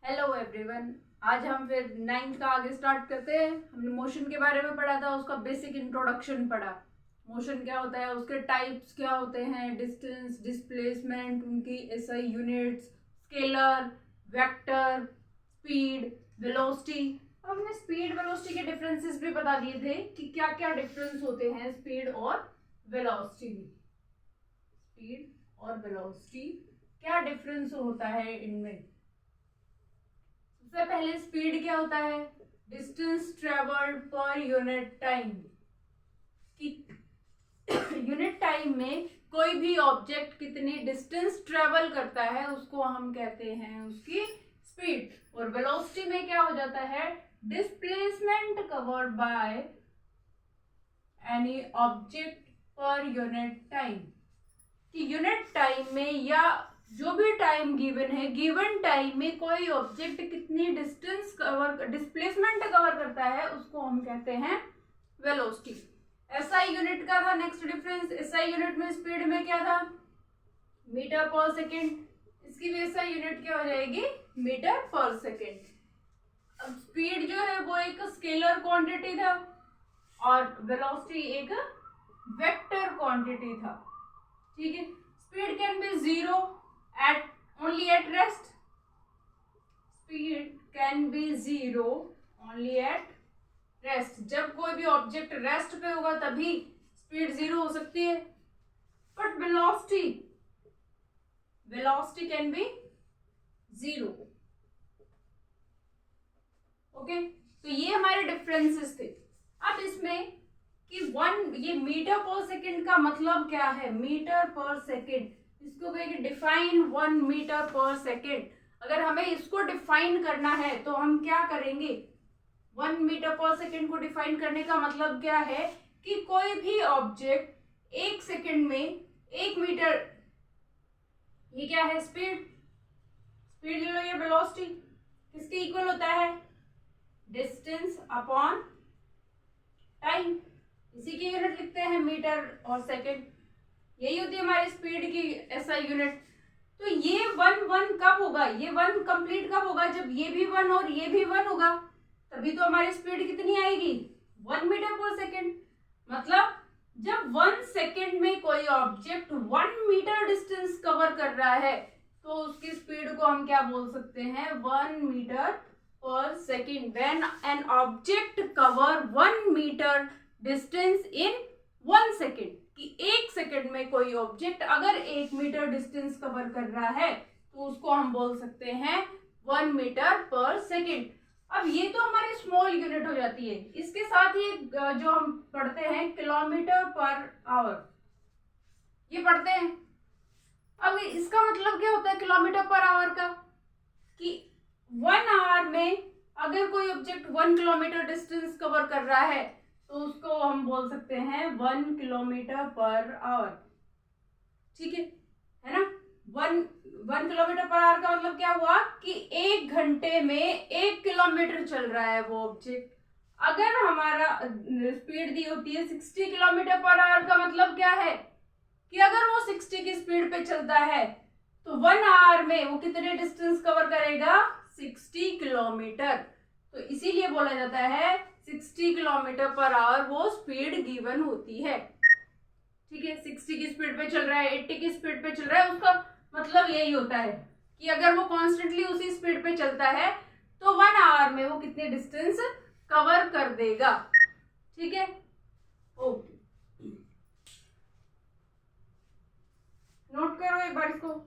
Hello everyone. आज हम फिर नाइन्थ का आगे स्टार्ट करते हैं। हमने मोशन के बारे में पढ़ा था, उसका बेसिक इंट्रोडक्शन पढ़ा। मोशन क्या होता है, उसके टाइप्स क्या होते हैं, डिस्टेंस, डिस्प्लेसमेंट, उनकी SI units, scalar, vector, speed, velocity. हमने स्पीड वेलोसिटी के डिफरेंसेस भी बता दिए थे कि क्या क्या डिफरेंस होते हैं स्पीड और वेलोसिटी में। स्पीड और वेलोसिटी क्या डिफरेंस होता है इनमें। सबसे पहले स्पीड क्या होता है, distance travelled per unit time. Unit time में कोई भी ऑब्जेक्ट कितनी डिस्टेंस ट्रेवल करता है उसको हम कहते हैं उसकी स्पीड। और वेलोसिटी में क्या हो जाता है, displacement covered by any object per unit time. कि यूनिट टाइम में या जो भी टाइम गिवन है, गिवन टाइम में कोई ऑब्जेक्ट कितनी डिस्टेंस कवर, डिस्प्लेसमेंट कवर करता है उसको हम कहते हैं वेलोसिटी। एसआई यूनिट का था नेक्स्ट डिफरेंस। एसआई यूनिट में स्पीड में क्या था, मीटर पर सेकेंड। इसकी भी एसआई यूनिट क्या हो जाएगी, मीटर पर सेकेंड। अब स्पीड जो है वो एक स्केलर क्वांटिटी था और वेलोसिटी एक वेक्टर क्वांटिटी था। ठीक है। Speed can be zero at only at rest. Speed can be zero only at rest. जब कोई भी ऑब्जेक्ट रेस्ट पे होगा तभी स्पीड जीरो हो सकती है। But velocity can be zero. Okay, तो ये हमारे डिफरेंसेस थे। अब इसमें कि ये मीटर पर सेकेंड का मतलब क्या है, मीटर पर सेकेंड, इसको कहेंगे डिफाइन 1 मीटर पर सेकेंड। अगर हमें इसको डिफाइन करना है तो हम क्या करेंगे, 1 मीटर पर सेकेंड को डिफाइन करने का मतलब क्या है कि कोई भी ऑब्जेक्ट 1 सेकेंड में 1 मीटर, ये क्या है स्पीड, स्पीड ले लो, ये वेलोसिटी किसके इक्वल होता है, डिस्टेंस अपॉन टाइम। इसी की यूनिट लिखते हैं मीटर और सेकेंड। यही होती है हमारी स्पीड की एसआई यूनिट। तो ये 1 कब होगा, ये 1 कंप्लीट कब होगा, जब ये भी 1 और ये भी 1 होगा, तभी तो हमारी स्पीड कितनी आएगी, 1 मीटर पर सेकेंड। मतलब जब 1 सेकेंड में कोई ऑब्जेक्ट 1 मीटर डिस्टेंस कवर कर रहा है तो उसकी स्पीड को हम क्या बोल सकते हैं, 1 metre per second. When an object cover 1 metre distance in 1 second, कि 1 सेकेंड में कोई ऑब्जेक्ट अगर 1 मीटर डिस्टेंस कवर कर रहा है तो उसको हम बोल सकते हैं 1 मीटर पर सेकेंड। अब ये तो हमारी स्मॉल यूनिट हो जाती है। इसके साथ ही जो हम पढ़ते हैं किलोमीटर पर आवर, ये पढ़ते हैं। अब इसका मतलब क्या होता है किलोमीटर पर आवर का, कि 1 आवर में अगर कोई ऑब्जेक्ट 1 किलोमीटर डिस्टेंस कवर कर रहा है तो उसको हम बोल सकते हैं 1 किलोमीटर पर आवर। ठीक है ना। 1 किलोमीटर पर आवर का मतलब क्या हुआ कि 1 घंटे में 1 किलोमीटर चल रहा है वो ऑब्जेक्ट। अगर हमारा स्पीड दी होती है 60 किलोमीटर पर आवर का मतलब क्या है कि अगर वो 60 की स्पीड पे चलता है तो 1 आवर में वो कितने डिस्टेंस कवर करेगा, 60 किलोमीटर। तो इसीलिए बोला जाता है 60 किलोमीटर पर आवर वो स्पीड गिवन होती है। ठीक है, 60 की स्पीड पे चल रहा है, 80 की स्पीड पे चल रहा है, उसका मतलब यही होता है कि अगर वो कॉन्स्टेंटली उसी स्पीड पे चलता है तो 1 आवर में वो कितने डिस्टेंस कवर कर देगा। ठीक है, ओके, नोट करो एक बार इसको।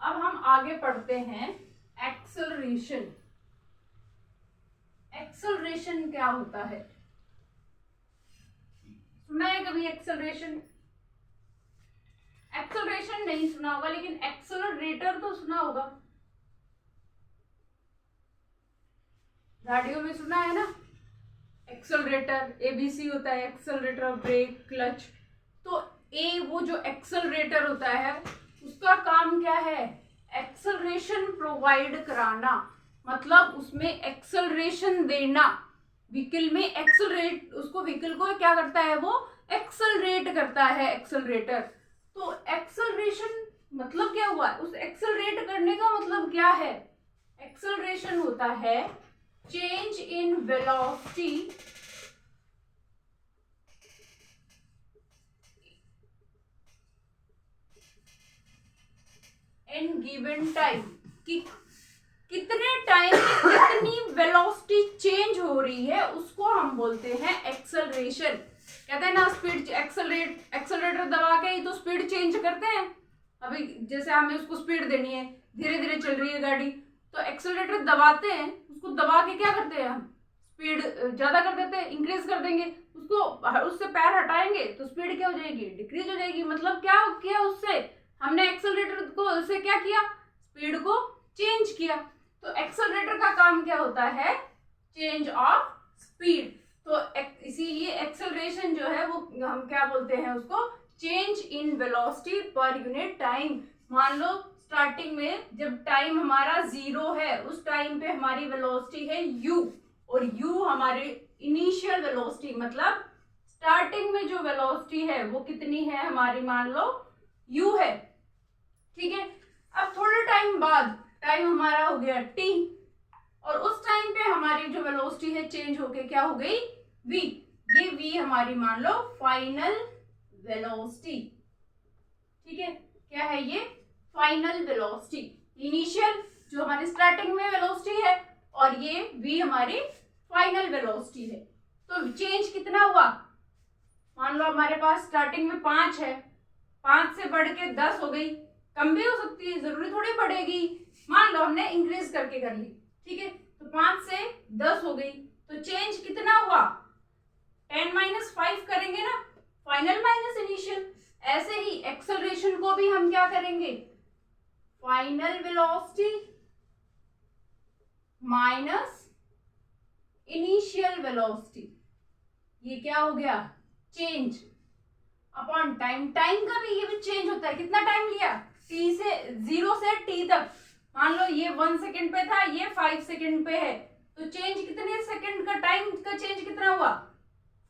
अब हम आगे पढ़ते हैं एक्सेलरेशन। एक्सेलरेशन क्या होता है, सुना है कभी एक्सेलरेशन? एक्सेलरेशन नहीं सुना होगा लेकिन एक्सेलरेटर तो सुना होगा, गाड़ियों में सुना है ना, एक्सेलरेटर एबीसी होता है, एक्सेलरेटर, ब्रेक, क्लच। तो ए वो जो एक्सेलरेटर होता है उसका काम क्या है, एक्सेलरेशन प्रोवाइड कराना, मतलब उसमें एक्सेलरेशन देना। व्हीकल में एक्सेलरेट, उसको व्हीकल को क्या करता है, वो एक्सेलरेट करता है, एक्सेलरेटर। तो एक्सेलरेशन मतलब क्या हुआ, उस एक्सेलरेट करने का मतलब क्या है, एक्सेलरेशन होता है change in velocity in given time, कि कितने टाइम में कितनी वेलोसिटी चेंज हो रही है, उसको हम बोलते हैं एक्सेलरेशन। कहते हैं ना स्पीड, एक्सेलरेटर दबा के ही तो स्पीड चेंज करते हैं। अभी जैसे हमें उसको स्पीड देनी है, धीरे धीरे चल रही है गाड़ी, तो एक्सेलरेटर दबाते हैं, उसको दबा के क्या करते हैं, हम स्पीड ज्यादा कर देते हैं, इंक्रीज कर देंगे उसको, उससे पैर हटाएंगे तो स्पीड क्या हो जाएगी, डिक्रीज हो जाएगी। मतलब क्या किया, उससे हमने एक्सेलरेटर को उससे क्या किया, स्पीड को चेंज किया। तो एक्सेलरेटर का काम क्या होता है, चेंज ऑफ स्पीड। तो इसीलिए एक्सेलरेशन जो है वो हम क्या बोलते हैं, उसको change in velocity per unit time. मान लो स्टार्टिंग में जब टाइम हमारा 0 है, उस टाइम पे हमारी वेलोसिटी है u, और u हमारी इनिशियल वेलोसिटी, मतलब स्टार्टिंग में जो वेलोसिटी है वो कितनी है हमारी, मान लो u है, ठीक है। अब थोड़े टाइम बाद टाइम हमारा हो गया t, और उस टाइम पे हमारी जो वेलोसिटी है चेंज होके क्या हो गई, v। ये v हमारी मान लो फाइनल वेलोसिटी, ठीक है। क्या है ये, फाइनल वेलोसिटी। इनिशियल जो हमारी स्टार्टिंग में वेलोसिटी है, और ये v हमारी फाइनल वेलोसिटी है। तो चेंज कितना हुआ, मान लो हमारे पास स्टार्टिंग में 5 है, 5 से बढ़ के 10 हो गई, कम भी हो सकती है, जरूरी थोड़ी बढ़ेगी। मान लो हमने इंक्रीज करके कर ली, ठीक है, तो 5 से 10 हो गई, तो चेंज कितना हुआ, 10 - 5 करेंगे ना, फाइनल माइनस इनिशियल। ऐसे ही एक्सेलरेशन को भी हम क्या करेंगे, final velocity minus initial velocity, ये क्या हो गया, चेंज अपॉन टाइम। टाइम का भी ये भी चेंज होता है, कितना टाइम लिया, t से 0 से t तक। मान लो ये 1 सेकेंड पे था, ये 5 सेकेंड पे है, तो चेंज कितने सेकेंड का, टाइम का चेंज कितना हुआ,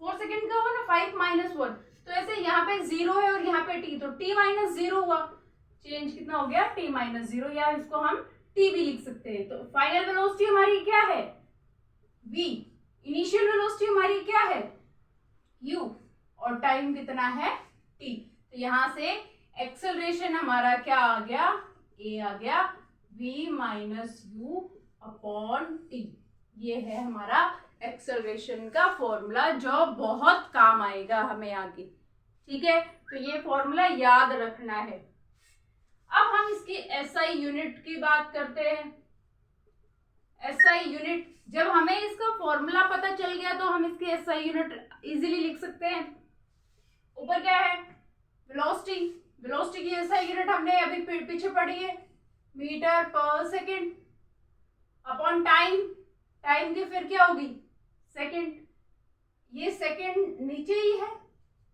4 सेकेंड का हुआ ना, 5 - 1। तो ऐसे यहाँ पे 0 है और यहाँ पे t, तो t - 0 हुआ, चेंज कितना हो गया, t - 0, या इसको हम t भी लिख सकते हैं। तो फाइनल वेलोसिटी हमारी क्या है, v, इनिशियल वेलोसिटी हमारी क्या है, u, और टाइम कितना है, t। तो यहाँ से एक्सेलरेशन हमारा क्या आ गया, a आ गया, v - u अपॉन t। ये है हमारा एक्सेलरेशन का फॉर्मूला, जो बहुत काम आएगा हमें आगे, ठीक है। तो ये फॉर्मूला याद रखना है। अब हम इसकी एसआई यूनिट की बात करते हैं। एसआई यूनिट, जब हमें इसका फॉर्मूला पता चल गया तो हम इसकी एसआई यूनिट इजीली लिख सकते हैं। ऊपर क्या है, वेलोसिटी, वेलोसिटी की एसआई यूनिट हमने अभी पीछे पढ़ी है, metre per second upon time. Time की फिर क्या होगी, सेकेंड, ये सेकेंड नीचे ही है,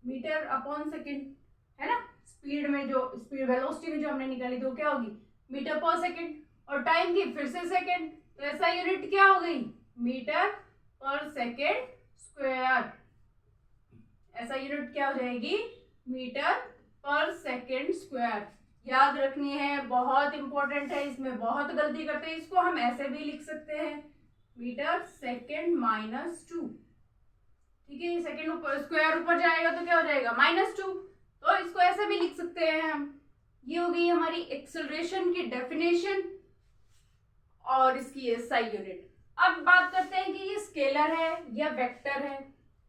मीटर अपॉन सेकेंड है ना। स्पीड में जो स्पीड वेलोसिटी में जो हमने निकाली तो क्या होगी, मीटर पर सेकेंड, और टाइम की फिर से सेकेंड, तो ऐसा यूनिट क्या हो गई, मीटर पर सेकेंड स्क्वायर। ऐसा यूनिट क्या हो जाएगी, मीटर पर सेकेंड स्क्वायर। याद रखनी है, बहुत इंपॉर्टेंट है, इसमें बहुत गलती करते हैं। इसको हम ऐसे भी लिख सकते हैं, मीटर सेकेंड -2, ठीक है। सेकेंड ऊपर स्क्वायर ऊपर जाएगा तो क्या हो जाएगा, -2, तो इसको ऐसे भी लिख सकते हैं हम। ये हो गई हमारी एक्सेलरेशन की डेफिनेशन और इसकी एसआई यूनिट। अब बात करते हैं कि ये स्केलर है या वेक्टर है।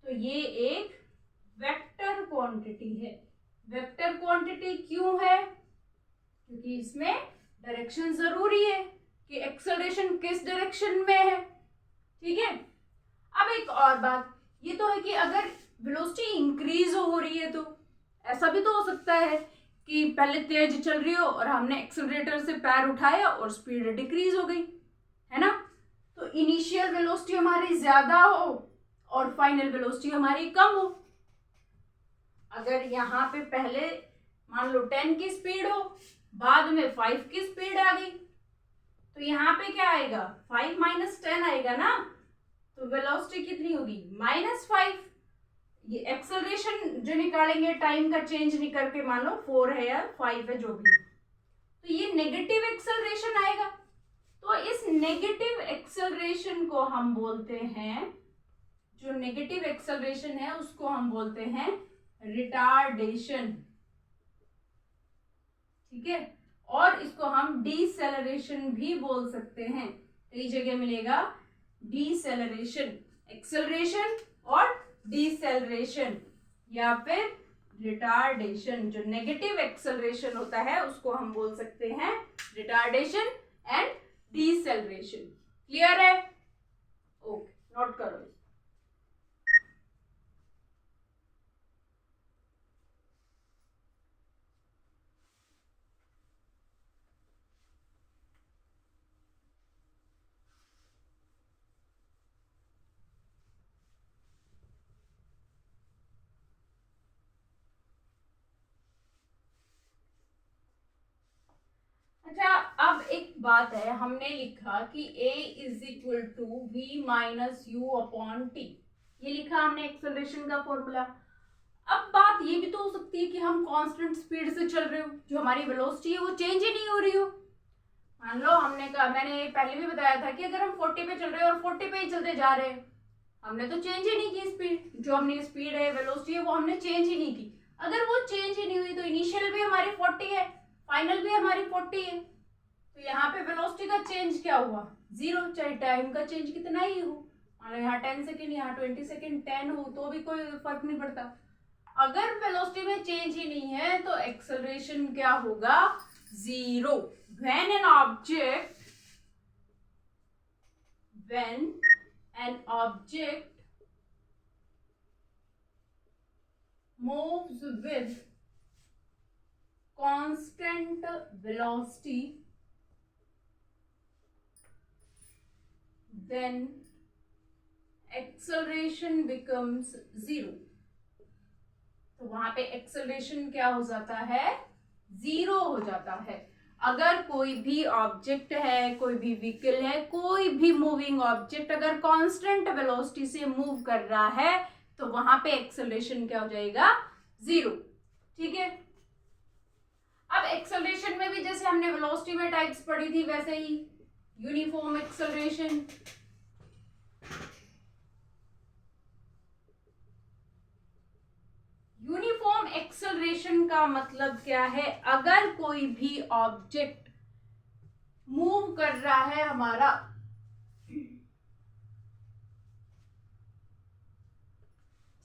तो ये एक वेक्टर क्वांटिटी है। वेक्टर क्वांटिटी क्यों है, क्योंकि इसमें डायरेक्शन जरूरी है कि एक्सेलरेशन किस डायरेक्शन में है, ठीक है। अब एक और बात ये तो है कि अगर वेलोसिटी इंक्रीज हो रही है तो ऐसा भी तो हो सकता है कि पहले तेज चल रही हो और हमने एक्सेलरेटर से पैर उठाया और स्पीड डिक्रीज हो गई, है ना। तो इनिशियल वेलोसिटी हमारी ज्यादा हो और फाइनल वेलोसिटी हमारी कम हो। अगर यहाँ पे पहले मान लो 10 की स्पीड हो, बाद में 5 की स्पीड आ गई, तो यहाँ पे क्या आएगा, 5 - 10 आएगा ना। तो वेलोसिटी कितनी होगी -5। ये एक्सेलरेशन जो निकालेंगे टाइम का चेंज नहीं करके, मान लो 4 है या 5 है जो भी, तो ये नेगेटिव एक्सेलरेशन आएगा। तो इस नेगेटिव एक्सेलरेशन को हम बोलते हैं, जो नेगेटिव एक्सेलरेशन है उसको हम बोलते हैं रिटार्डेशन, ठीक है। और इसको हम डीसेलरेशन भी बोल सकते हैं। तो ये जगह मिलेगा डीसेलरेशन, एक्सेलरेशन और डीसेलरेशन, या फिर रिटार्डेशन। जो नेगेटिव एक्सेलरेशन होता है उसको हम बोल सकते हैं रिटार्डेशन एंड डीसेलरेशन। क्लियर है? ओके, नोट करो। अच्छा, अब एक बात है, हमने लिखा कि a is equal to v minus u upon t, ये लिखा हमने एक्सेलरेशन का फॉर्मूला। अब बात ये भी तो हो सकती है कि हम कांस्टेंट स्पीड से चल रहे हो, जो हमारी वेलोसिटी है वो चेंज ही नहीं हो रही हो। मान लो हमने कहा, मैंने पहले भी बताया था कि अगर हम 40 पे चल रहे हैं और 40 पे ही चलते जा रहे हैं, हमने तो चेंज ही नहीं की स्पीड, जो हमने स्पीड है वेलोसिटी है वो हमने चेंज ही नहीं की। अगर वो चेंज ही नहीं हुई तो इनिशियल भी हमारी 40 है, फाइनल भी हमारी 40 है, तो यहाँ पे वेलोसिटी का चेंज क्या हुआ 0, चाहे टाइम का चेंज कितना ही हो। मान लो यहाँ 10 सेकेंड, यहाँ 20 सेकेंड 10 हो तो भी कोई फर्क नहीं पड़ता। अगर वेलोसिटी में चेंज ही नहीं है तो एक्सेलरेशन क्या होगा 0। when an object moves with constant velocity, then acceleration becomes 0। तो वहां पे एक्सेलरेशन क्या हो जाता है 0 हो जाता है। अगर कोई भी ऑब्जेक्ट है, कोई भी व्हीकल है, कोई भी मूविंग ऑब्जेक्ट अगर कांस्टेंट वेलोसिटी से मूव कर रहा है तो वहां पे एक्सेलरेशन क्या हो जाएगा 0, ठीक है। अब एक्सेलरेशन में भी जैसे हमने वेलोसिटी में टाइप्स पढ़ी थी वैसे ही यूनिफॉर्म एक्सेलरेशन, यूनिफॉर्म एक्सेलरेशन का मतलब क्या है, अगर कोई भी ऑब्जेक्ट मूव कर रहा है हमारा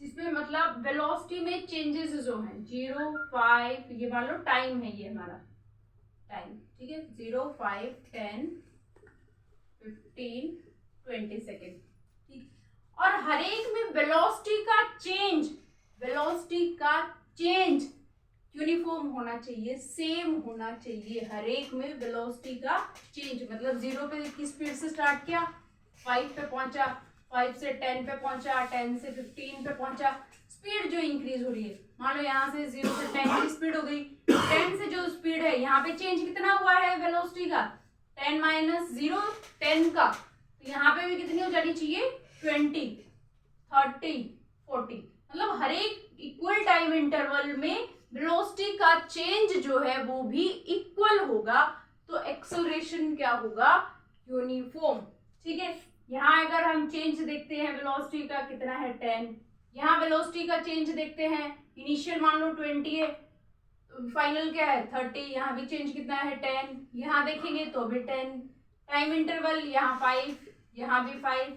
जिसमें मतलब वेलोसिटी में चेंजेस जो है 0, 5, ये मान लो टाइम है, ये हमारा टाइम, ठीक है, 0, 5, 10, 15, 20 सेकेंड, ठीक। और हर एक में वेलोसिटी का चेंज यूनिफॉर्म होना चाहिए, सेम होना चाहिए। हर एक में वेलोसिटी का चेंज मतलब 0 पे किस स्पीड से स्टार्ट किया 5 पे पहुंचा, 5 से 10 पे पहुंचा, 10 से 15 पे पहुंचा, स्पीड जो इंक्रीज हो रही है। मान लो यहाँ से 0 से 10 की स्पीड हो गई, 10 से जो स्पीड है यहाँ पे चेंज कितना हुआ है वेलोसिटी का 10 माइनस 0 10 का, तो यहाँ पे भी कितनी हो जानी चाहिए 20, 30, 40। मतलब हर एक इक्वल टाइम इंटरवल में वेलोसिटी का चेंज जो है वो भी इक्वल होगा, तो एक्सेलरेशन क्या होगा यूनिफॉर्म, ठीक है। यहाँ अगर हम चेंज देखते हैं वेलोसिटी का कितना है 10, यहाँ वेलोसिटी का चेंज देखते हैं इनिशियल मान लो 20 है, फाइनल क्या है 30, यहाँ भी चेंज कितना है 10, यहाँ देखेंगे तो भी 10, टाइम इंटरवल यहाँ 5, यहाँ भी 5,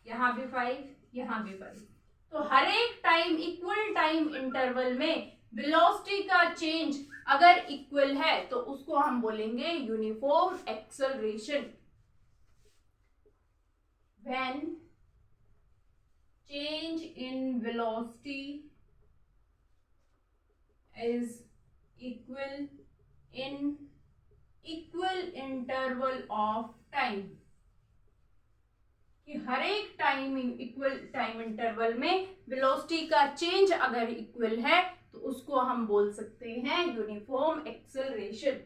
यहाँ भी 5, यहाँ भी 5। तो हर एक टाइम इक्वल टाइम इंटरवल में वेलोसिटी का चेंज अगर इक्वल है तो उसको हम बोलेंगे uniform acceleration. When change in velocity is equal in equal interval of time, कि हर एक टाइम इक्वल टाइम इंटरवल में वेलोसिटी का चेंज अगर इक्वल है तो उसको हम बोल सकते हैं यूनिफॉर्म एक्सेलरेशन।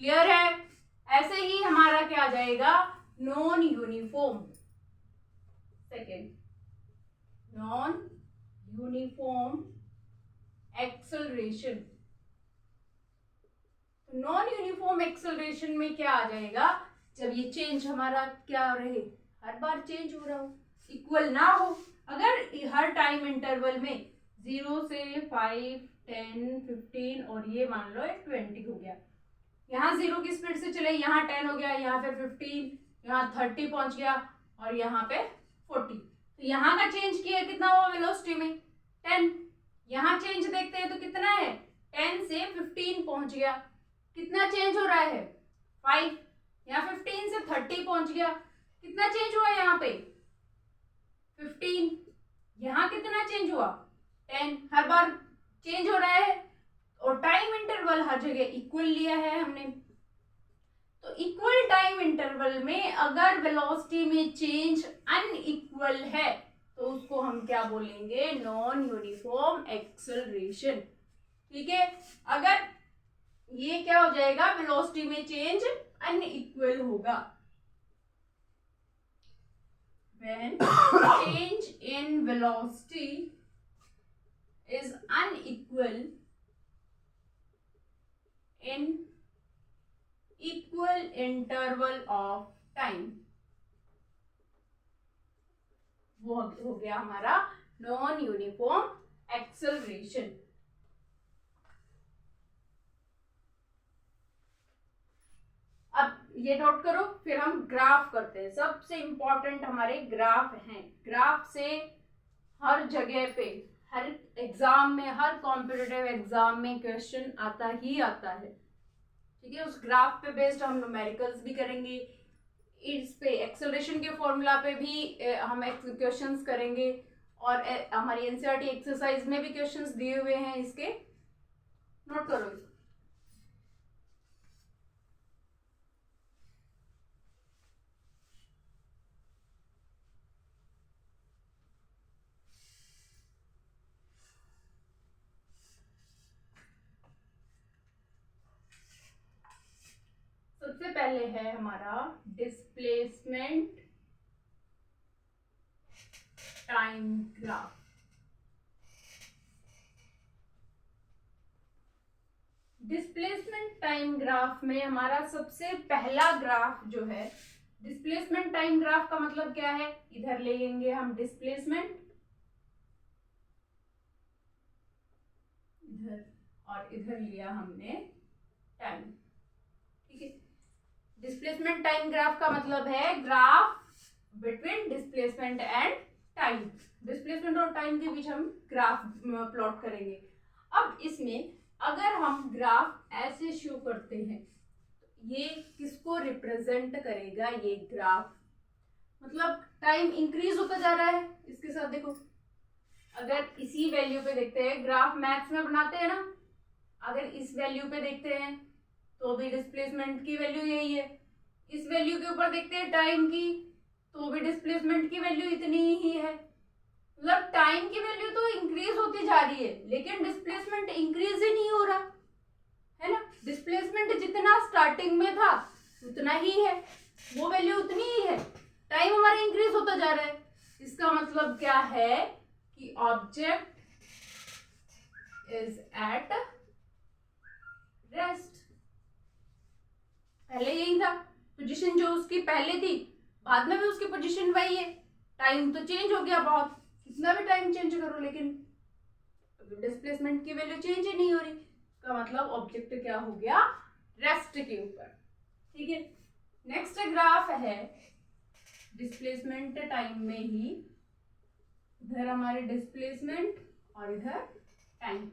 क्लियर है? ऐसे ही हमारा क्या आ जाएगा non uniform. Second, non uniform acceleration. Non uniform acceleration में क्या आ जाएगा, जब ये चेंज हमारा क्या रहे, हर बार चेंज हो रहा हो, इक्वल ना हो। अगर हर टाइम इंटरवल में 0 से 5, 10, 15 और ये मान लो 20 हो गया, यहाँ 0 की स्पीड से चले, यहाँ 10 हो गया, यहाँ पे 15, यहाँ 30 पहुंच गया और यहाँ पे 40, तो यहाँ का चेंज किया कितना हुआ वेलोसिटी में 10। यहाँ चेंज देखते हैं तो कितना है, 10 से 15 पहुंच गया, कितना चेंज हो रहा है 5। यहाँ 15 से 30 पहुंच गया, कितना चेंज हुआ यहाँ पे 15। यहाँ कितना चेंज हुआ 10, हर बार चेंज हो रहा है। और टाइम इंटरवल हर जगह इक्वल लिया है हमने, तो इक्वल टाइम इंटरवल में अगर वेलोसिटी में चेंज अनइक्वल है तो उसको हम क्या बोलेंगे, नॉन यूनिफॉर्म एक्सेलरेशन। ठीक है, अगर ये क्या हो जाएगा, वेलोसिटी में चेंज अनइक्वल होगा, when change in velocity is unequal in equal interval of time, वो हो गया हमारा नॉन यूनिफॉर्म एक्सेलरेशन। अब ये नोट करो, फिर हम ग्राफ करते हैं। सबसे इंपॉर्टेंट हमारे ग्राफ हैं। ग्राफ से हर जगह पे, हर एग्जाम में, हर कॉम्पिटिटिव एग्जाम में क्वेश्चन आता ही आता है। ठीक है, उस ग्राफ पे बेस्ड हम न्यूमेरिकल्स भी करेंगे, इस पे एक्सेलरेशन के फॉर्मूला पे भी हम क्वेश्चंस करेंगे, और हमारी एनसीईआरटी एक्सरसाइज में भी क्वेश्चंस दिए हुए हैं इसके, नोट करो इसको। सबसे पहले है हमारा displacement time graph. Displacement time graph में हमारा सबसे पहला ग्राफ जो है, डिस्प्लेसमेंट टाइम ग्राफ का मतलब क्या है, इधर ले लेंगे हम डिस्प्लेसमेंट, इधर, और इधर लिया हमने टाइम। ठीक है, डिस्प्लेसमेंट टाइम ग्राफ का मतलब है graph between displacement and time. Displacement और टाइम के बीच हम ग्राफ प्लॉट करेंगे। अब इसमें अगर हम ग्राफ ऐसे शो करते हैं, ये किसको रिप्रेजेंट करेगा, ये ग्राफ मतलब टाइम इंक्रीज होता जा रहा है इसके साथ। देखो, अगर इसी वैल्यू पे देखते हैं, ग्राफ मैथ्स में बनाते हैं ना, अगर इस वैल्यू पे देखते हैं तो भी डिस्प्लेसमेंट की वैल्यू यही है, इस वैल्यू के ऊपर देखते हैं टाइम की तो भी डिस्प्लेसमेंट की वैल्यू इतनी ही है। मतलब टाइम की वैल्यू तो इंक्रीज होती जा रही है, लेकिन डिस्प्लेसमेंट इंक्रीज ही नहीं हो रहा है ना। डिस्प्लेसमेंट जितना स्टार्टिंग में था उतना ही है, वो वैल्यू उतनी ही है, टाइम हमारा इंक्रीज होता जा रहा है। इसका मतलब क्या है कि ऑब्जेक्ट इज एट रेस्ट। पहले यही था, पोजीशन जो उसकी पहले थी, बाद में भी उसकी पोजीशन वही है। टाइम तो चेंज हो गया बहुत, कितना भी टाइम चेंज करो, लेकिन डिस्प्लेसमेंट की वैल्यू चेंज ही नहीं हो रही। इसका मतलब ऑब्जेक्ट क्या हो गया, रेस्ट के ऊपर। ठीक है, नेक्स्ट ग्राफ है डिस्प्लेसमेंट टाइम में ही, इधर हमारे डिस्प्लेसमेंट और इधर टाइम।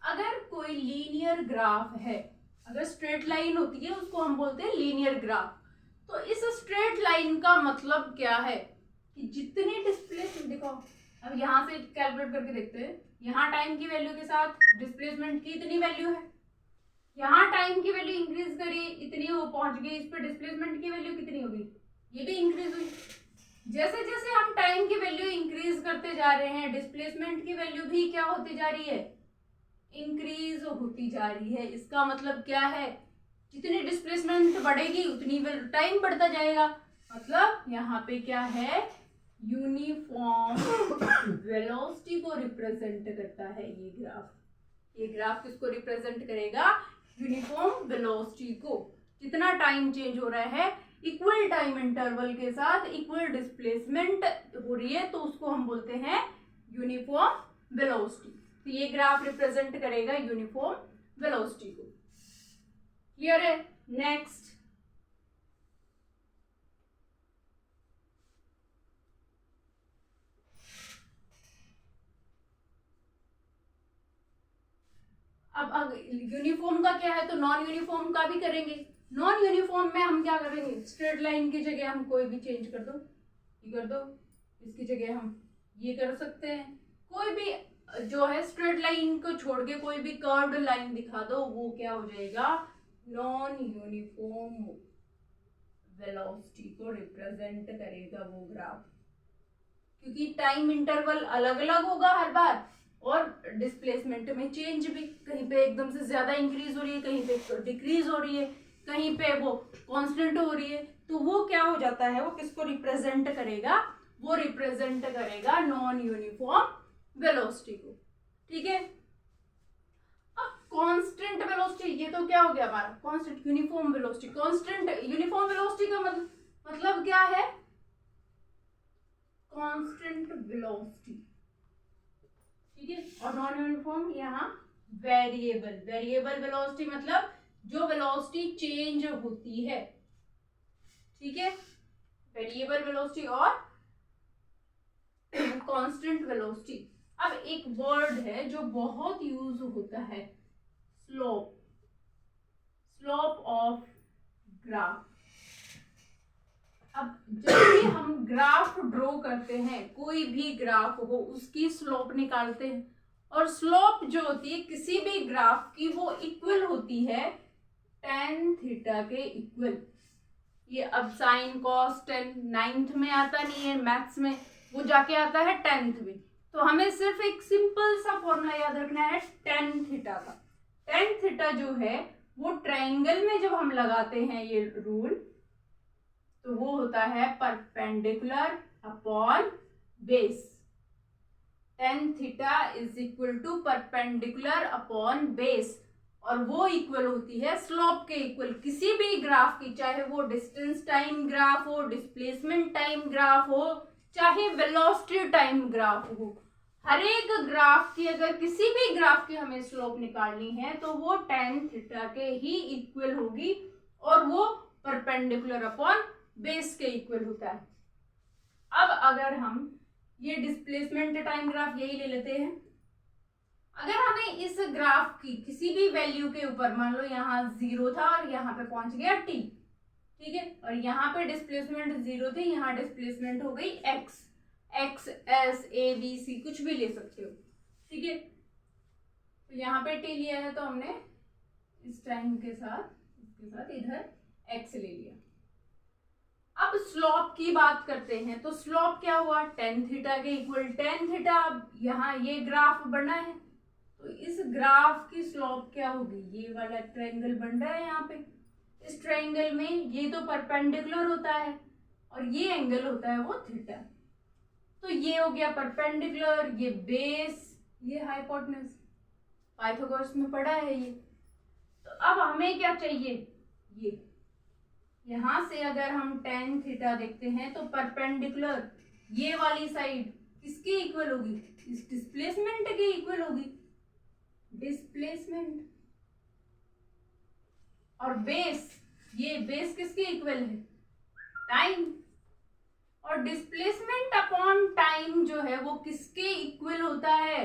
अगर कोई लीनियर ग्राफ है, अगर स्ट्रेट लाइन होती है उसको हम बोलते हैं लीनियर ग्राफ। तो इस स्ट्रेट लाइन का मतलब क्या है कि जितनी डिस्प्लेसमेंट, देखो अब यहाँ से कैलकुलेट करके देखते हैं, यहाँ टाइम की वैल्यू के साथ डिस्प्लेसमेंट की इतनी वैल्यू है, यहाँ टाइम की वैल्यू इंक्रीज करी इतनी वो पहुंच गई, इस पर डिस्प्लेसमेंट की वैल्यू कितनी हो गई, ये भी इंक्रीज हुई। जैसे जैसे हम टाइम की वैल्यू इंक्रीज करते जा रहे हैं, डिस्प्लेसमेंट की वैल्यू भी क्या होती जा रही है, इंक्रीज होती जा रही है। इसका मतलब क्या है, जितनी डिस्प्लेसमेंट बढ़ेगी उतनी टाइम बढ़ता जाएगा। मतलब यहाँ पे क्या है, यूनिफॉर्म वेलोसिटी को रिप्रेजेंट करता है ये ग्राफ। ये ग्राफ किसको रिप्रेजेंट करेगा, यूनिफॉर्म वेलोसिटी को। कितना टाइम चेंज हो रहा है, इक्वल टाइम इंटरवल के साथ इक्वल डिस्प्लेसमेंट हो रही है, तो उसको हम बोलते हैं यूनिफॉर्म वेलोसिटी। तो ये ग्राफ रिप्रेजेंट करेगा यूनिफॉर्म वेलोसिटी को। क्लियर है? नेक्स्ट, अब यूनिफॉर्म का क्या है तो नॉन यूनिफॉर्म का भी करेंगे। नॉन यूनिफॉर्म में हम क्या करेंगे, स्ट्रेट लाइन की जगह हम कोई भी चेंज कर दो, ये कर दो, इसकी जगह हम ये कर सकते हैं। कोई भी जो है स्ट्रेट लाइन को छोड़ के कोई भी कर्व्ड लाइन दिखा दो, वो क्या हो जाएगा, नॉन यूनिफॉर्म वेलोसिटी को रिप्रेजेंट करेगा वो ग्राफ। क्योंकि टाइम इंटरवल अलग अलग होगा हर बार, और डिस्प्लेसमेंट में चेंज भी, कहीं पे एकदम से ज्यादा इंक्रीज हो रही है, कहीं पे डिक्रीज हो रही है, कहीं पे वो कांस्टेंट हो रही है, तो वो क्या हो जाता है, वो किसको रिप्रेजेंट करेगा, वो रिप्रेजेंट करेगा नॉन यूनिफॉर्म वेलोसिटी को। ठीक है, अब कांस्टेंट वेलोसिटी, ये तो क्या हो गया हमारा constant, uniform velocity. Constant uniform velocity का मतलब क्या है, कांस्टेंट वेलोसिटी। ठीक है, और नॉन यूनिफॉर्म यहाँ वेरिएबल। वेरिएबल वेलोसिटी मतलब जो वेलोसिटी चेंज होती है। ठीक है, वेरिएबल वेलोसिटी और कांस्टेंट वेलोसिटी। अब एक वर्ड है जो बहुत यूज होता है, स्लोप। Slope of graph. अब जब भी हम ग्राफ ड्रॉ करते हैं, कोई भी ग्राफ हो, उसकी स्लोप निकालते हैं, और स्लोप जो होती है किसी भी ग्राफ की, वो इक्वल होती है tan थीटा के इक्वल। ये अब साइन कॉस टेन 9th में आता नहीं है मैथ्स में, वो जाके आता है 10th में। तो हमें सिर्फ एक सिंपल सा फॉर्मूला याद रखना है tan थीटा का। tan थीटा जो है वो ट्रायंगल में जब हम लगाते हैं ये रूल, तो वो होता है perpendicular upon base. tan theta is equal to perpendicular upon base, और वो इक्वल होती है स्लोप के इक्वल। किसी भी ग्राफ की, चाहे वो डिस्टेंस टाइम ग्राफ हो, डिस्प्लेसमेंट टाइम ग्राफ हो, चाहे वेलोसिटी टाइम ग्राफ हो, हर एक ग्राफ की, अगर किसी भी ग्राफ की हमें स्लोप निकालनी है तो वो tan थीटा के ही इक्वल होगी, और वो परपेंडिकुलर अपॉन बेस के इक्वल होता है। अब अगर हम ये डिस्प्लेसमेंट टाइम ग्राफ यही ले लेते हैं, अगर हमें इस ग्राफ की किसी भी वैल्यू के ऊपर, मान लो यहाँ 0 था और यहाँ पे पहुंच गया t, ठीक है, और यहाँ पे डिस्प्लेसमेंट 0 थी, यहाँ डिस्प्लेसमेंट हो गई x, s a b c कुछ भी ले सकते हो। ठीक है, तो यहाँ पे t लिया है तो हमने इस टाइम के साथ, इसके साथ इधर x ले लिया। अब स्लोप की बात करते हैं, तो स्लोप क्या हुआ, tan थीटा के इक्वल। tan थीटा, अब यहाँ ये ग्राफ बना है, तो इस ग्राफ की स्लोप क्या होगी, ये वाला ट्रायंगल बन रहा है यहाँ पे, इस ट्रायंगल में ये तो परपेंडिकुलर होता है और ये एंगल होता है वो थीटा। तो ये हो गया परपेंडिकुलर, ये बेस, ये हाइपोटेनस, पाइथागोरस में पढ़ा है ये। तो अब हमें क्या चाहिए, ये यहां से अगर हम tan थीटा देखते हैं तो परपेंडिकुलर ये वाली साइड किसके इक्वल होगी, इस डिस्प्लेसमेंट के इक्वल होगी, डिस्प्लेसमेंट। और बेस, ये बेस किसके इक्वल है, टाइम। और डिस्प्लेसमेंट अपॉन टाइम जो है वो किसके इक्वल होता है,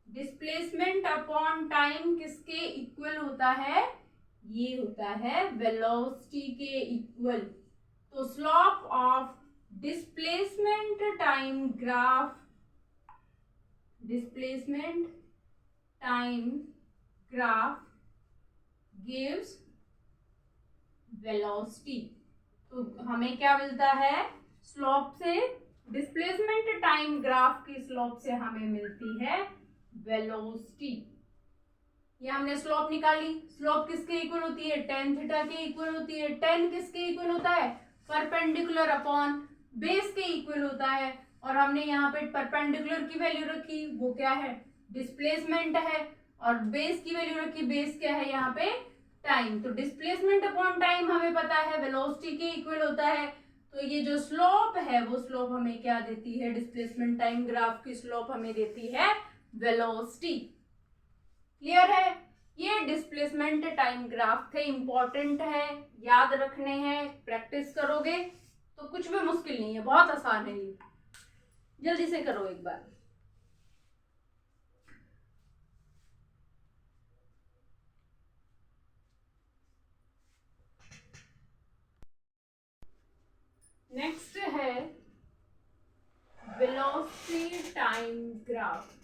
डिस्प्लेसमेंट अपॉन टाइम किसके इक्वल होता है, ये होता है वेलोसिटी के इक्वल। तो slope of displacement time graph, displacement time graph gives velocity. तो हमें क्या मिलता है, स्लोप से, डिस्प्लेसमेंट टाइम ग्राफ की स्लोप से हमें मिलती है वेलोसिटी। ये हमने स्लोप निकाली, स्लोप किसके इक्वल होती है, tan थीटा के इक्वल होती है। tan किसके इक्वल होता है, परपेंडिकुलर अपॉन बेस के इक्वल होता है। और हमने यहाँ पे परपेंडिकुलर की वैल्यू रखी, वो क्या है, डिस्प्लेसमेंट है, और बेस की वैल्यू रखी, बेस क्या है यहाँ पे, टाइम। तो डिस्प्लेसमेंट अपॉन टाइम हमें पता है वेलोसिटी के इक्वल होता है। तो ये जो स्लोप है वो स्लोप हमें क्या देती है, डिस्प्लेसमेंट टाइम ग्राफ की स्लोप हमें देती है वेलोसिटी। क्लियर है, ये डिस्प्लेसमेंट टाइम ग्राफ थे, इंपॉर्टेंट है, याद रखने हैं, प्रैक्टिस करोगे तो कुछ भी मुश्किल नहीं है, बहुत आसान है ये, जल्दी से करो एक बार। नेक्स्ट है वेलोसिटी टाइम ग्राफ।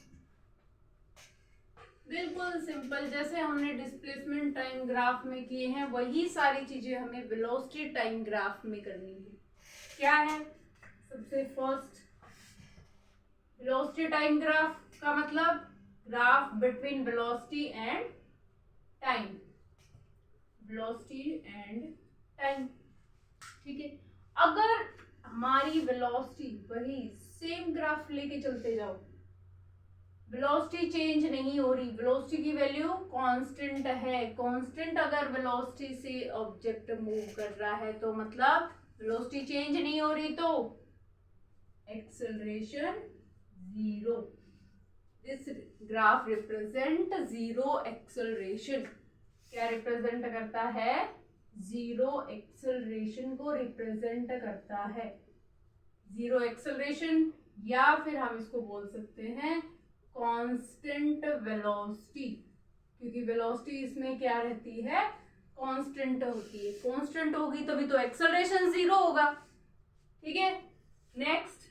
बिल्कुल सिंपल, जैसे हमने डिस्प्लेसमेंट टाइम ग्राफ में किए हैं वही सारी चीजें हमें वेलोसिटी टाइम ग्राफ में करनी है। क्या है, सबसे फर्स्ट वेलोसिटी टाइम ग्राफ का मतलब graph between velocity and time, velocity and time, ठीक है। अगर हमारी वेलोसिटी वही सेम ग्राफ लेके चलते जाओ, वेलोसिटी चेंज नहीं हो रही, वेलोसिटी की वैल्यू कांस्टेंट है, कांस्टेंट अगर वेलोसिटी से ऑब्जेक्ट मूव कर रहा है तो मतलब वेलोसिटी चेंज नहीं हो रही, तो acceleration zero. This graph represent zero acceleration, क्या रिप्रेजेंट करता है, जीरो एक्सेलरेशन को रिप्रेजेंट करता है, जीरो एक्सेलरेशन, या फिर हम इसको बोल सकते हैं कांस्टेंट वेलोसिटी, क्योंकि वेलोसिटी इसमें क्या रहती है, कांस्टेंट होती है, कांस्टेंट होगी तभी तो एक्सेलरेशन जीरो होगा, ठीक है। नेक्स्ट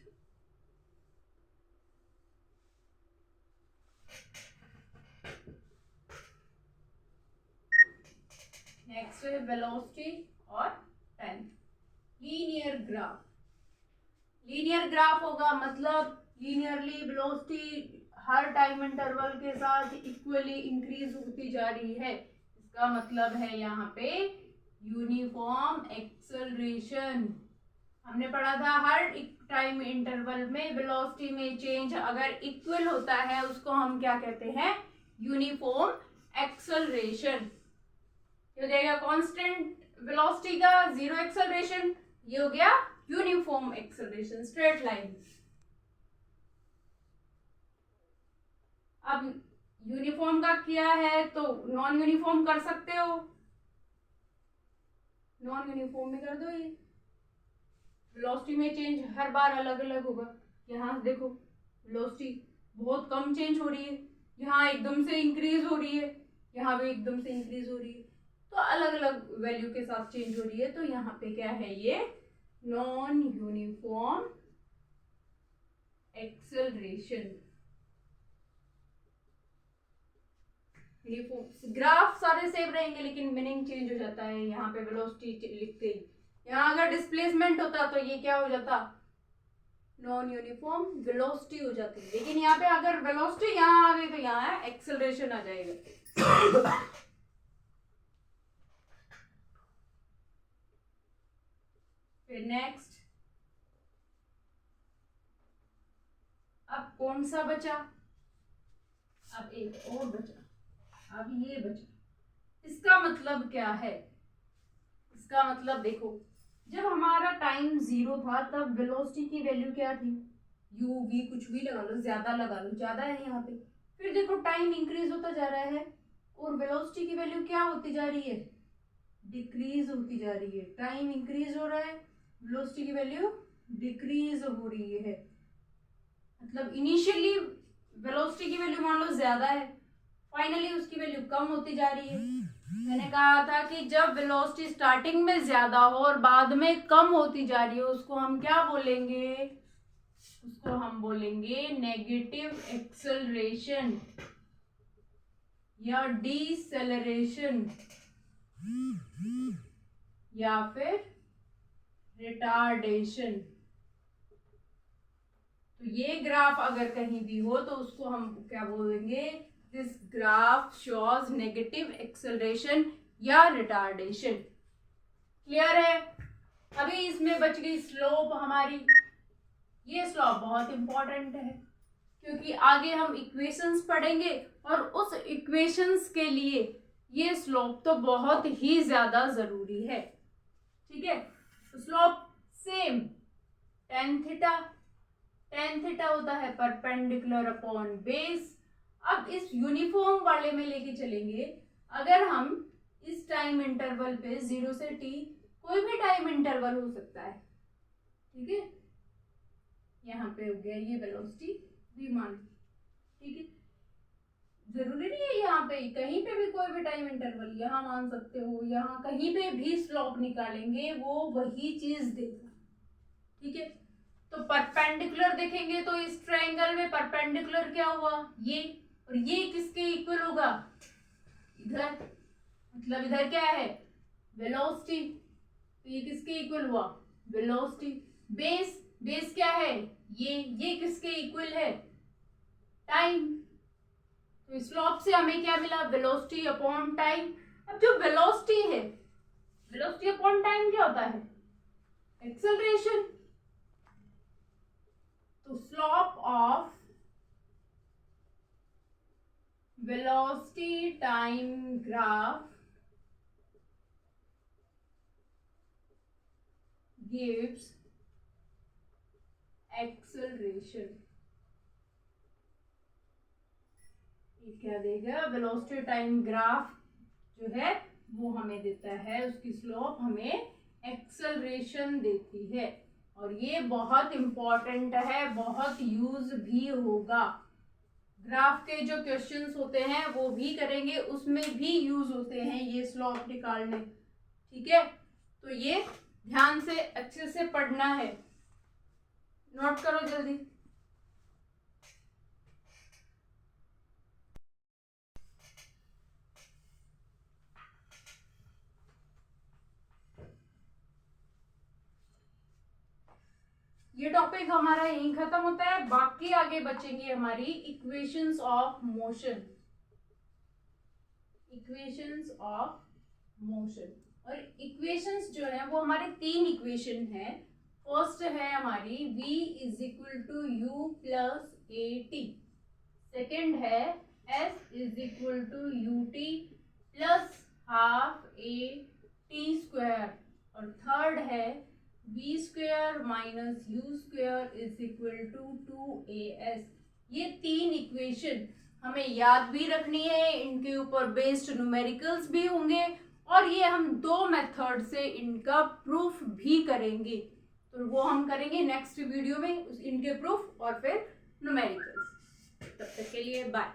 है वेलोसिटी और time, linear graph. Linear graph होगा मतलब लीनियरली वेलोसिटी हर टाइम इंटरवल के साथ इक्वली इंक्रीज होती जा रही है, इसका मतलब है यहाँ पे यूनिफॉर्म एक्सेलरेशन। हमने पढ़ा था हर टाइम इंटरवल में वेलोसिटी में चेंज अगर इक्वल होता है उसको हम क्या कहते हैं, यूनिफॉर्म एक्सेलरेशन। हो जाएगा कांस्टेंट वेलोसिटी का जीरो एक्सेलरेशन, ये हो गया यूनिफॉर्म एक्सेलरेशन, स्ट्रेट लाइन। अब यूनिफॉर्म का किया है तो नॉन यूनिफॉर्म कर सकते हो, नॉन यूनिफॉर्म में कर दो, ये वेलोसिटी में चेंज हर बार अलग अलग होगा। यहाँ देखो वेलोसिटी बहुत कम चेंज हो रही है, यहाँ एकदम से इंक्रीज हो रही है, यहाँ भी एकदम से इंक्रीज हो रही है, तो अलग अलग वैल्यू के साथ चेंज हो रही है, तो यहाँ पे क्या है, ये नॉन यूनिफॉर्म एक्सेलरेशन। ग्राफ सारे सेम रहेंगे लेकिन मीनिंग चेंज हो जाता है, यहाँ पे वेलोसिटी लिखते ही, यहाँ अगर डिस्प्लेसमेंट होता तो ये क्या हो जाता, नॉन यूनिफॉर्म वेलोसिटी हो जाती है, लेकिन यहाँ पे अगर वेलोसिटी यहाँ आ गई तो यहाँ एक्सेलरेशन आ जाएगा। फिर नेक्स्ट, अब कौन सा बचा, अब एक और बचा, अब ये बचा, इसका मतलब क्या है, इसका मतलब देखो जब हमारा टाइम जीरो था तब वेलोसिटी की वैल्यू क्या थी, यू वी कुछ भी लगा लो, ज्यादा लगा लो, ज्यादा है यहाँ पे। फिर देखो टाइम इंक्रीज होता जा रहा है और वेलोसिटी की वैल्यू क्या होती जा रही है, डिक्रीज होती जा रही है। टाइम इंक्रीज हो रहा है, वेलोसिटी की वैल्यू डिक्रीज हो रही है, मतलब इनिशियली वेलोसिटी की वैल्यू मान लो ज्यादा है, फाइनली उसकी वैल्यू कम होती जा रही है। मैंने कहा था कि जब वेलोसिटी स्टार्टिंग में ज्यादा हो और बाद में कम होती जा रही है उसको हम क्या बोलेंगे, उसको हम बोलेंगे नेगेटिव एक्सेलरेशन या डीसेलरेशन या फिर रिटार्डेशन। तो ये ग्राफ अगर कहीं भी हो तो उसको हम क्या बोलेंगे, this graph shows negative acceleration या रिटार्डेशन। क्लियर है? अभी इसमें बच गई स्लोप हमारी। ये स्लोप बहुत इंपॉर्टेंट है क्योंकि आगे हम इक्वेशंस पढ़ेंगे और उस इक्वेशंस के लिए ये स्लोप तो बहुत ही ज्यादा जरूरी है। ठीक है, तो स्लोप सेम tan थीटा होता है परपेंडिकुलर अपॉन बेस। अब इस यूनिफॉर्म वाले में लेके चलेंगे। अगर हम इस टाइम इंटरवल पे 0 से t, कोई भी टाइम इंटरवल हो सकता है, ठीक है, यहाँ पे हो गया ये वेलोसिटी भी मान, ठीक है, जरूरी नहीं है यहाँ पे, कहीं पे भी कोई भी टाइम इंटरवल यहाँ मान सकते हो, यहाँ कहीं पे भी स्लोप निकालेंगे वो वही चीज देगा। ठीक है, तो परपेंडिकुलर देखेंगे तो इस ट्रायंगल में परपेंडिकुलर क्या हुआ, ये, और ये किसके इक्वल होगा, इधर, मतलब इधर क्या है वेलोसिटी, तो ये किसके इक्वल हुआ, वेलोसिटी। बेस क्या है, ये किसके इक्वल है, टाइम। तो स्लोप से हमें क्या मिला, वेलोसिटी अपॉन टाइम। अब जो वेलोसिटी है, वेलोसिटी अपॉन टाइम क्या होता है, एक्सेलरेशन। तो slope of velocity time graph gives acceleration. ये क्या देगा, वेलोसिटी टाइम ग्राफ जो है वो हमें देता है, उसकी स्लोप हमें एक्सेलरेशन देती है। और ये बहुत इंपॉर्टेंट है, बहुत यूज भी होगा। ग्राफ के जो क्वेश्चंस होते हैं वो भी करेंगे, उसमें भी यूज होते हैं ये स्लोप निकालने। ठीक है, तो ये ध्यान से अच्छे से पढ़ना है, नोट करो जल्दी। ये टॉपिक हमारा यहीं खत्म होता है, बाकी आगे बचेंगे हमारी equations of motion. Equations of motion, और इक्वेशंस जो है वो हमारे 3 इक्वेशन है। फर्स्ट है हमारी v is equal to u plus a t, second है s is equal to u t plus half a t square, और थर्ड है v square minus u square is equal to 2as। ये 3 equation हमें याद भी रखनी है, इनके ऊपर बेस्ड न्यूमेरिकल्स भी होंगे, और ये हम 2 मेथड से इनका प्रूफ भी करेंगे। तो वो हम करेंगे नेक्स्ट वीडियो में, इनके प्रूफ और फिर न्यूमेरिकल्स। तब तक के लिए बाय।